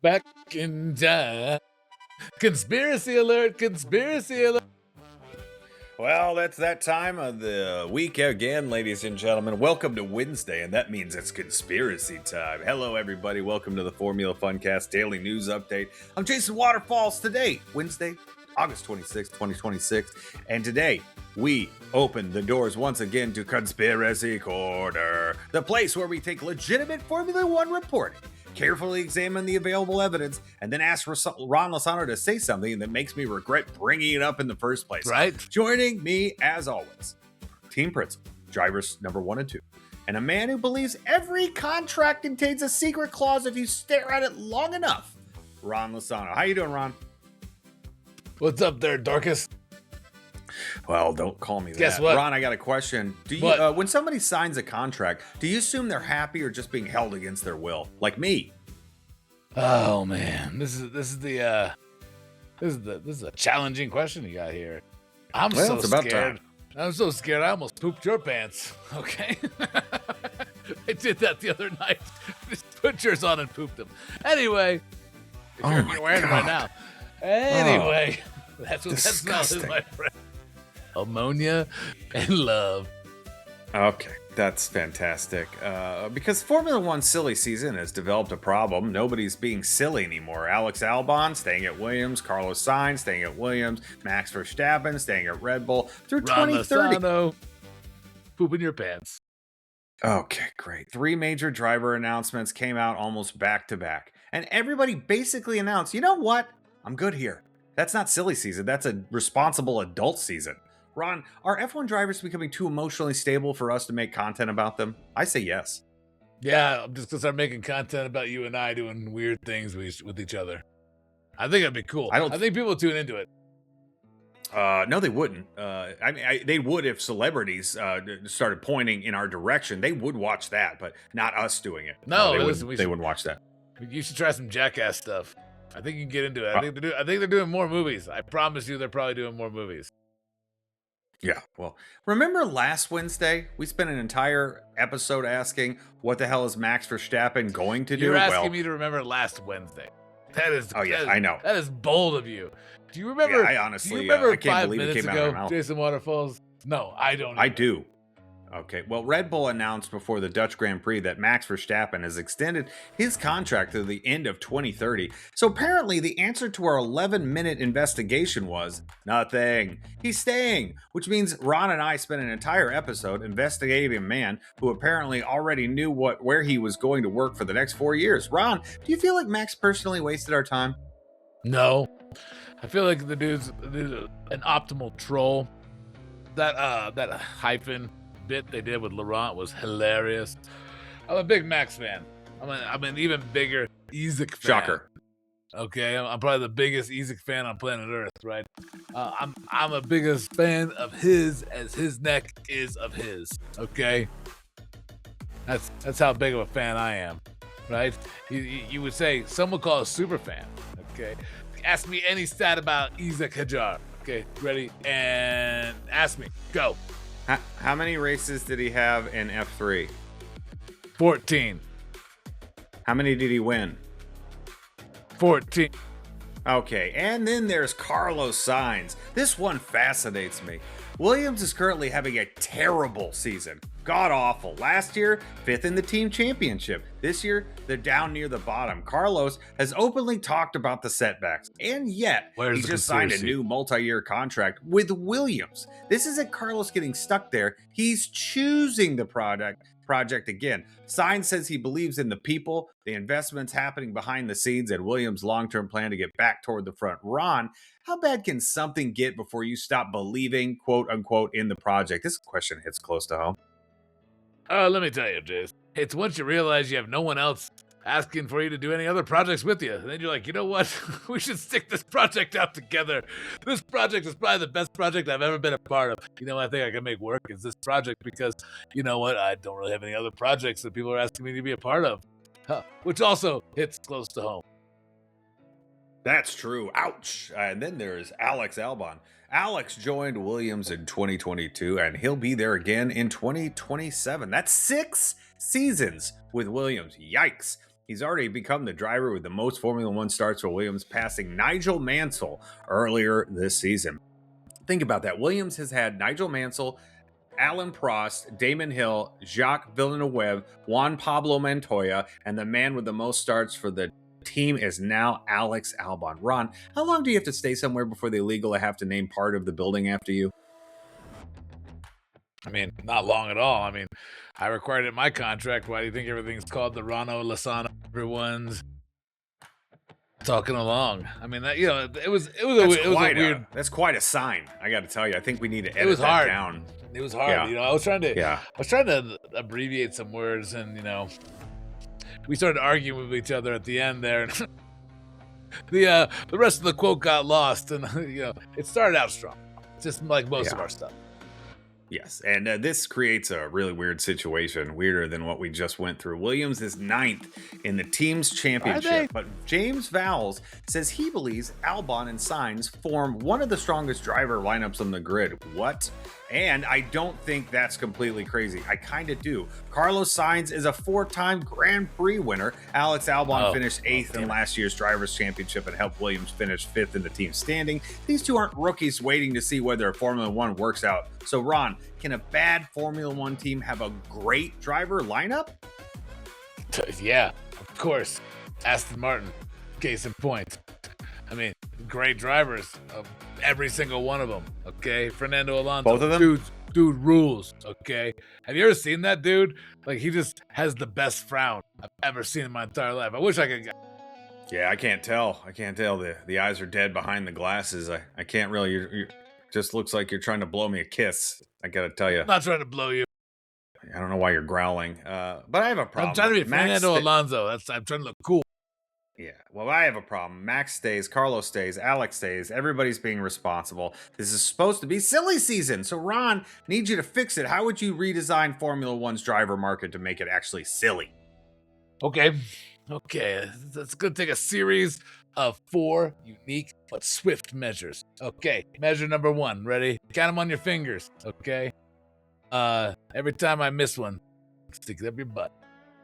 Back in time. Conspiracy alert, conspiracy alert. Well, that's that time of the week again, ladies and gentlemen. Welcome to Wednesday, and that means it's conspiracy time. Hello, everybody. Welcome to the Formula Funcast Daily News Update. I'm Jason Waterfalls. Today, Wednesday, August 26th, 2026. And today, we open the doors once again to Conspiracy Corner, the place where we take legitimate Formula One reporting, carefully examine the available evidence, and then ask Ron Lozano to say something that makes me regret bringing it up in the first place. Right. Joining me, as always, team principal, drivers number 1 and 2, and a man who believes every contract contains a secret clause if you stare at it long enough, Ron Lozano. How you doing, Ron? What's up there, Dorcas? Well, don't call me that. Guess what? Ron, I got a question. Do you, when somebody signs a contract, do you assume they're happy or just being held against their will? Like me. Oh man, this is a challenging question you got here. I'm so scared. I'm so scared. I almost pooped your pants. Okay, I did that the other night. Just put yours on and pooped them. Anyway, you're wearing them right now. Anyway, that's what that smells is, my friend. Ammonia and love. Okay, that's fantastic. Because Formula One silly season has developed a problem. Nobody's being silly anymore. Alex Albon staying at Williams, Carlos Sainz staying at Williams, Max Verstappen staying at Red Bull through 2030. Lozano, poop in your pants. Okay, great. 3 major driver announcements came out almost back to back. And everybody basically announced, you know what? I'm good here. That's not silly season. That's a responsible adult season. Ron, are F1 drivers becoming too emotionally stable for us to make content about them? I say yes. Yeah, I'm just gonna start making content about you and I doing weird things with each other. I think that'd be cool. I think people would tune into it. No, they wouldn't. I mean, they would if celebrities started pointing in our direction. They would watch that, but not us doing it. No, they wouldn't watch that. You should try some Jackass stuff. I think you can get into it. I think they're doing more movies. I promise you, they're probably doing more movies. Yeah, well, remember last Wednesday, we spent an entire episode asking, what the hell is Max Verstappen going to do? You're asking me to remember last Wednesday. That is, I know. That is bold of you. Do you remember? Yeah, I honestly, do you remember I can't 5 believe minutes it came ago, out of my mouth. Jason Waterfalls? No, I don't. I do. Okay, well, Red Bull announced before the Dutch Grand Prix that Max Verstappen has extended his contract to the end of 2030. So apparently the answer to our 11-minute investigation was nothing. He's staying, which means Ron and I spent an entire episode investigating a man who apparently already knew where he was going to work for the next 4 years. Ron, do you feel like Max personally wasted our time? No. I feel like the dude's an optimal troll. That hyphen bit they did with Laurent was hilarious. I'm a big Max fan. I'm an even bigger Isaac fan. Shocker. Okay, I'm probably the biggest Isaac fan on planet Earth, right? I'm a biggest fan of his as his neck is of his. Okay, that's how big of a fan I am, right? You would say some would call a super fan. Okay, ask me any stat about Isaac Hajar. Okay, ready? And ask me. Go. How many races did he have in F3? 14. How many did he win? 14. Okay, and then there's Carlos Sainz. This one fascinates me. Williams is currently having a terrible season. God awful. Last year, 5th in the team championship. This year, they're down near the bottom. Carlos has openly talked about the setbacks, and yet he just signed a new multi-year contract with Williams. This isn't Carlos getting stuck there. He's choosing the project again. Sainz says he believes in the people, the investments happening behind the scenes, and Williams' long-term plan to get back toward the front. Ron, how bad can something get before you stop believing, quote unquote, in the project? This question hits close to home. Let me tell you, Jace. It's once you realize you have no one else asking for you to do any other projects with you. And then you're like, you know what? We should stick this project out together. This project is probably the best project I've ever been a part of. You know what I think I can make work is this project because, you know what? I don't really have any other projects that people are asking me to be a part of. Which also hits close to home. That's true. Ouch. And then there's Alex Albon. Alex joined Williams in 2022, and he'll be there again in 2027. That's 6 seasons with Williams. Yikes. He's already become the driver with the most Formula One starts for Williams, passing Nigel Mansell earlier this season. Think about that. Williams has had Nigel Mansell, Alan Prost, Damon Hill, Jacques Villeneuve, Juan Pablo Montoya, and the man with the most starts for the team is now Alex Albon. Ron, how long do you have to stay somewhere before they legally have to name part of the building after you? I mean, not long at all. I mean, I required it in my contract. Why do you think everything's called the Rano Lasana? Everyone's talking along. I mean, that it was a weird. That's quite a sign. I got to tell you. I think we need to edit was that hard. down. It was hard. Yeah. I was trying to abbreviate some words, and we started arguing with each other at the end there. The rest of the quote got lost, and it started out strong, just like most of our stuff. Yes, and this creates a really weird situation, weirder than what we just went through. Williams is 9th in the team's championship, but James Vowles says he believes Albon and Sainz form one of the strongest driver lineups on the grid. What? And I don't think that's completely crazy. I kind of do. Carlos Sainz is a 4-time Grand Prix winner. Alex Albon finished 8th in last year's Drivers' Championship and helped Williams finish 5th in the team standing. These two aren't rookies waiting to see whether Formula One works out. So, Ron, can a bad Formula One team have a great driver lineup? Yeah, of course. Aston Martin, case in point. I mean, great drivers, every single one of them. Okay, Fernando Alonso, both of them. Dude rules. Okay, have you ever seen that dude? Like, he just has the best frown I've ever seen in my entire life. I wish I could. Yeah, I can't tell. The eyes are dead behind the glasses. I can't really. You just looks like you're trying to blow me a kiss. I gotta tell you. I'm not trying to blow you. I don't know why you're growling, but I have a problem. I'm trying to be Fernando Alonso. I'm trying to look cool. Yeah, well, I have a problem. Max stays, Carlos stays, Alex stays. Everybody's being responsible. This is supposed to be silly season, so Ron, need you to fix it. How would you redesign Formula One's driver market to make it actually silly? Okay, that's going to take a series of 4 unique but swift measures. Okay, measure number 1. Ready? Count them on your fingers. Okay. Every time I miss one, stick it up your butt.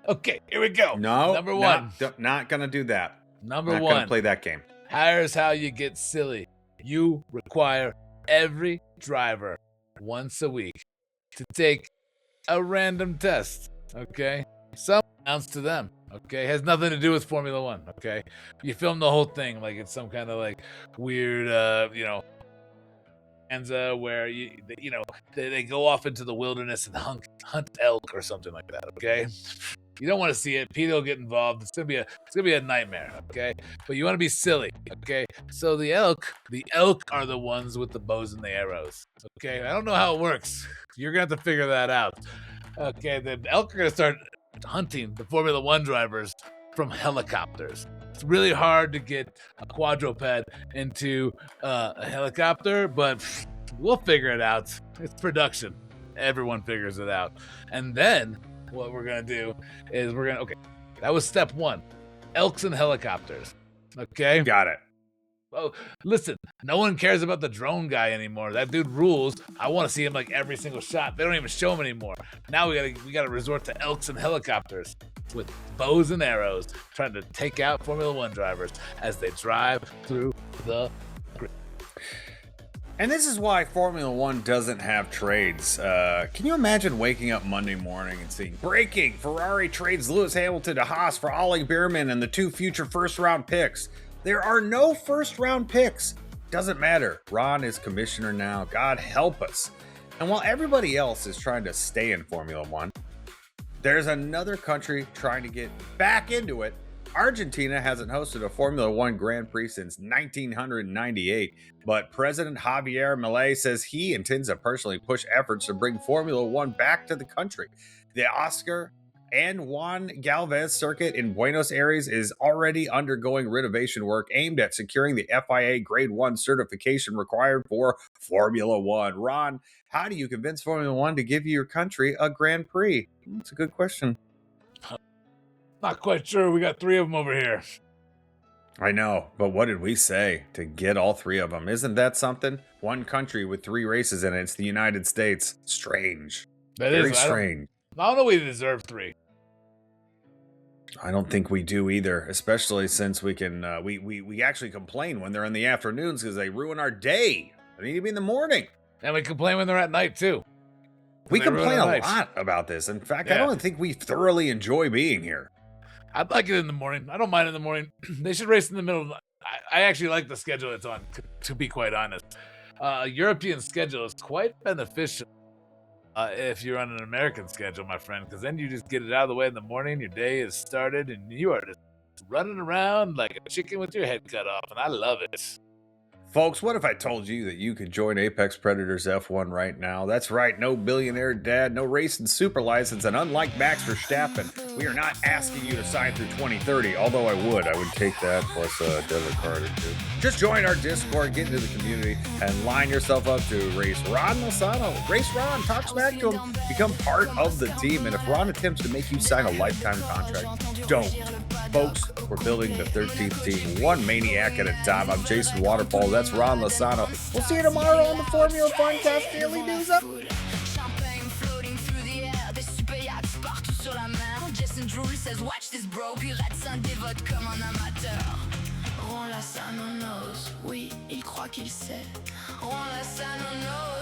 Okay, here we go. No, number 1. Not gonna do that. Number not 1. Gonna play that game. Here's how you get silly. You require every driver once a week to take a random test. Okay, some counts to them. Okay, has nothing to do with Formula One. Okay, you film the whole thing like it's some kind of like weird, where they go off into the wilderness and hunt elk or something like that. Okay. You don't want to see it. Pete will get involved. It's gonna be a nightmare, okay? But you want to be silly, okay? So the elk are the ones with the bows and the arrows, okay? I don't know how it works. You're gonna have to figure that out, okay? The elk are gonna start hunting the Formula One drivers from helicopters. It's really hard to get a quadruped into a helicopter, but we'll figure it out. It's production. Everyone figures it out, and then what we're gonna do is that was step 1. Elks and helicopters. Okay? Got it. Oh, listen, no one cares about the drone guy anymore. That dude rules. I want to see him like every single shot. They don't even show him anymore. Now we gotta resort to elks and helicopters with bows and arrows, trying to take out Formula One drivers as they drive through the grid. And this is why Formula One doesn't have trades. Can you imagine waking up Monday morning and seeing breaking? Ferrari trades Lewis Hamilton to Haas for Ollie Beerman and the 2 future first-round picks. There are no first-round picks. Doesn't matter. Ron is commissioner now. God help us. And while everybody else is trying to stay in Formula One, there's another country trying to get back into it. Argentina hasn't hosted a Formula One Grand Prix since 1998, but President Javier Milei says he intends to personally push efforts to bring Formula One back to the country. The Oscar and Juan Gálvez circuit in Buenos Aires is already undergoing renovation work aimed at securing the FIA Grade 1 certification required for Formula One. Ron, how do you convince Formula One to give your country a Grand Prix? That's a good question. Not quite sure. We got 3 of them over here. I know, but what did we say to get all 3 of them? Isn't that something? One country with 3 races in it. It's the United States. Strange. That Very is strange. I don't know we deserve 3. I don't think we do either, especially since we can we actually complain when they're in the afternoons because they ruin our day. They need to be in the morning. And we complain when they're at night too. We They ruin complain our a nights. lot about this. In fact, Yeah. I don't think we thoroughly enjoy being here. I'd like it in the morning. I don't mind in the morning. They should race in the middle. I actually like the schedule it's on, to be quite honest. A European schedule is quite beneficial if you're on an American schedule, my friend, because then you just get it out of the way in the morning. Your day is started, and you are just running around like a chicken with your head cut off, and I love it. Folks, what if I told you that you could join Apex Predators F1 right now? That's right, no billionaire dad, no racing super license, and unlike Max Verstappen, we are not asking you to sign through 2030, although I would take that plus a debit card or two. Just join our Discord, get into the community, and line yourself up to race Ron Lozano. Race Ron, talk smack to him, become part of the team, and if Ron attempts to make you sign a lifetime contract, don't. Folks, we're building the 13th team, one maniac at a time. I'm Jason Waterfall. That's Ron Lozano. We'll see you tomorrow on the Formula Funcast Daily News Up. Champagne floating through the air, des super yachts partout sur la mer. Jason Drew says, watch this bro, pirate s'en dévote comme un amateur. Ron Lozano knows, oui, il croit qu'il sait. Ron Lozano knows.